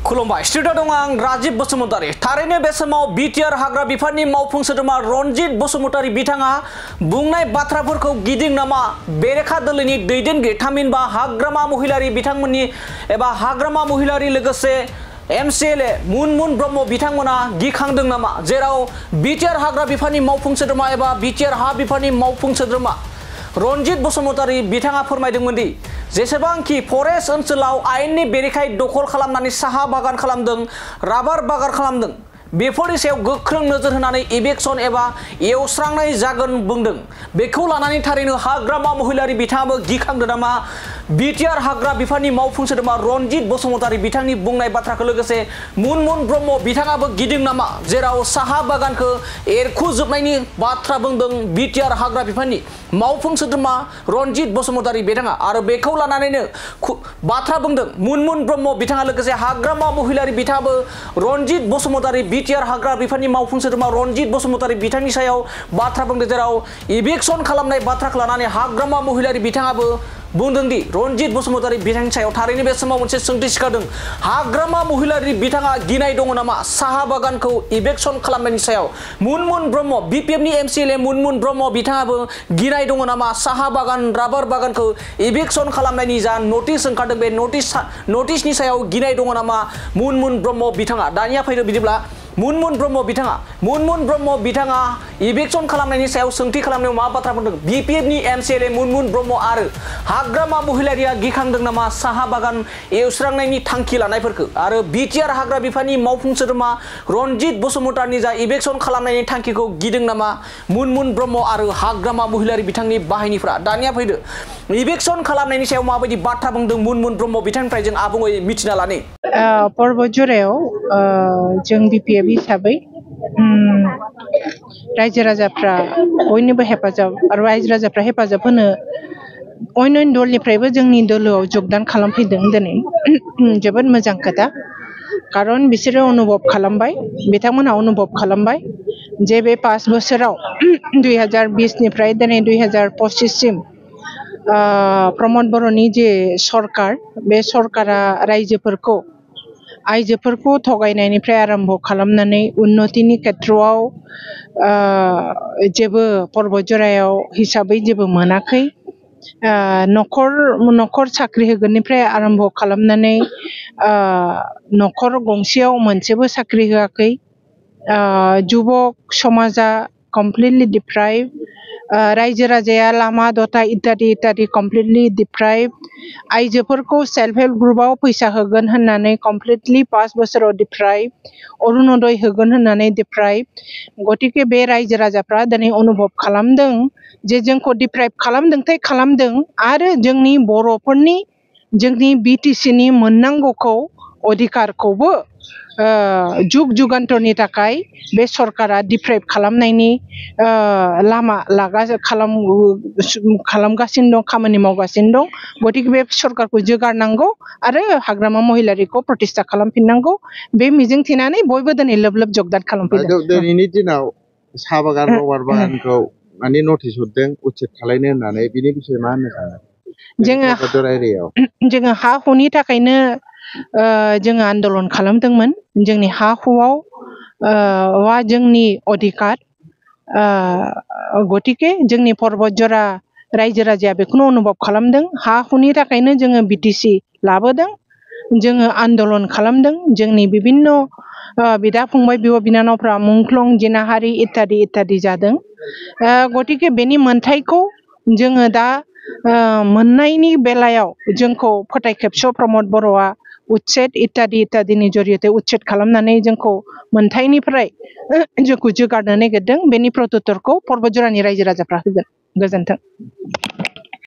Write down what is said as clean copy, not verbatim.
खुलुमबाय स्टुडिअ दं आं राजीब बसुमतारी थारैनो बे समाव बिटिआर हाग्रा बिफाननि मावफुं सोद्रोमा रनजित बसुमतारी बिथाङा बुंनाय बाथ्राफोरखौ गिदिं नामा बेरेखा दोलोनि दैदेनगिरि थामहिनबा हाग्रामा महिलारी बिथांमोननि एबा हाग्रामा महिलारी लोगोसे एमसिएलए मुनमुन ब्रह्म बिथांमोना गिखांदों नामा जेराव बिटिआर हाग्रा बिफाननि मावफुं सोद्रोमा एबा बिटिआर हा बिफाननि मावफुं सोद्रोमा रनजित बसुमतारी बिथाङा फोरमायदोंमोन दि जेसेबांखि फरेस्ट ओनसोलाव आयेननि बेरेखायै दखल खालामनानै साहा बागान खालामदों राबार बागान खालामदों बेफोरनि सायाव गोख्रों नोजोर होनानै इभेक्सन एबा एवस्रांनाय जागोन बुंदों बेखौ लानानै थारैनो हाग्रामा महिलारी बिथाङाबो गिखांदों नामा बिटिआर हाग्रा बिफाननि मावफुं सोद्रोमा रनजित बसुमतारी बिथांनि बुंनाय बाथ्राखौ लोगोसे मुनमुन ब्रह्म बिथाङाबो गिदिं नामा जेराव साहा बागानखौ एरखुजोबनायनि बाथ्रा बुंदों बिटिआर हाग्रा बिफाननि मावफुं सोद्रोमा रनजित बसुमतारी बिथाङा आरो बेखौ लानानैनो बाथ्रा बुंदों मुनमुन ब्रह्म बिथाङा लोगोसे हाग्रामा महिलारी बिथाङाबो रनजित बसुमतारी बिटिआर हाग्रा बिफाननि मावफुं सोद्रोमा रनजित बसुमतारी बिथांनि सायाव बाथ्रा बुंदों जेराव इभेक्सन खालामनाय बाथ्राखौ लानानै हाग्रामा महिलारी बिथाङाबो बुंदों दि रनजित बसुमतारी बिथांनि सायाव थारैनो बे समाव मोनसे सोंथि सिखारदों हाग्रामा महिलारी बिथाङा गिनाय दङ नामा साहा बागानखौ इभेक्सन खालामनायनि सायाव मुनमुन ब्रह्म बिपिएफनि एमसिएलए मुनमुन ब्रह्म बिथाङाबो गिनाय दङ नामा साहा बागान राबार बागानखौ इभेक्सन खालामनायनि जा नटिस ओंखारदों बे नटिसनि सायाव गिनाय दङ नामा मुनमुन ब्रह्म बिथाङा दानिया फैदो बिदिब्ला मुनमुन ब्रह्म बिथाङा इभेक्सन खालामनायनि सायाव सोंथि खालामनायाव मा बाथ्रा बुंदों बिपिएफनि एमसिएलए मुनमुन ब्रह्म आरो हाग्रामा महिलारिया गिखांदों नामा साहा बागान एवस्रांनायनि थांखि लानायफोरखौ आरो बिटिआर हाग्रा बिफाननि मावफुं सोद्रोमा रनजित बसुमतारीनि जा इभेक्सन खालामनायनि थांखिखौ गिदों नामा मुनमुन ब्रह्म आरो हाग्रामा महिलारी बिथांनि बाहायनिफ्रा दानिया फैदो इभेक्सन खालामनायनि सायाव माबायदि बाथ्रा बुंदों मुनमुन ब्रह्म बिथांनिफ्राय जों आबुङै मिथिना लानि पर्बतजरायाव जों बिपिएफ हिसाबै रायजो राजाफ्रा बयनिबो हेफाजाब आरो रायजो राजाफ्रा हेफाजाब होनो अन्य दलनिफ्रायबो जोंनि दोलोआव जगदान खालामफैदों दिनै जोबोद मोजां खोथा खारन बिसोरो अनुभब खालामबाय बिथांमोनहा अनुभब खालामबाय जे बे 5 बोसोराव 2020 निफ्राय दिनै 2025 सिम प्रमद बर'नि जे सरकार बे सरकारा आइजोफोरखौ थगायनायनिफ्राय आरम्भ खालामनानै उन्नतिनि खेत्रआव जेबो पर्बतजरायाव हिसाबै जेबो मोनाखै न'खर साख्रि होगोननिफ्राय आरम्भ खालामनानै न'खर गंसेयाव मोनसेबो साख्रि होआखै जुबक समाजा कमप्लिटलि डिप्राइभ रायजो राजाया लामा दथा इत्यादि कमप्लिटलि डिप्राइभ आइजोफोरखौ सेल्फ हेल्प ग्रुपआव फैसा होगोन होननानै कमप्लिटलि 5 बोसोराव डिप्राइभ अरुणोदय होगोन होननानै डिप्राइभ गतिके बे रायजो राजाफ्रा दिनै अनुभब खालामदों जे जोंखौ डिप्राइभ खालामदों आरो जोंनि बर'फोरनि जोंनि बिटिसिनि मोननांगौखौ अधिकारखौबो जुग जुगान्थरनि थाखाय बे सरकारा डिप्राइभ खालामनायनि लामा खालामगासिनो दं खामानि मावगासिनो दं गतिके बे सरकारखौ जोगारनांगौ आरो हाग्रामा महिलारिखौ प्रतिष्ठा खालामफिननांगौ बे मिजिं थिनानै बयबो दिनै लोब जगदान खालामफैदों दिनैनि दिनाव साहा बागान रबार बागानखौ माने नटिस हरदों उच्चेद खालायनो होननानै बिनि बिषय मा होननो सानो जोङो हा हुनि थाखायनो जोङो आन्दलन खालामदोंमोन जोंनि हा हुआव जोंनि अधिकार गतिके जोंनि पर्बतजरा रायजो राजाया बेखौनो अनुभब खालामदों हा हुनि थाखायनो जोङो बिटिसि लाबोदों जोङो आन्दलन खालामदों जोंनि बिभिन्न बिदा फंबाय बिब' बिनानावफ्रा मुंख्लं जिनाहारि इत्यादि जादों गतिके बेनि मोन्थायखौ जोङो दा मोननायनि बेलायाव जोंखौ फोथायखेबस' प्रमद बर'आ उच्चेद इत्यादिनि जरियते उच्चेद खालामनानै जोंखौ मोन्थायनिफ्राय जोंखौ जोगारनो नागिरदों बेनि प्रत्युत्तरखौ पर्बतजरानि रायजो राजाफ्रा होगोन गोजोन्थों।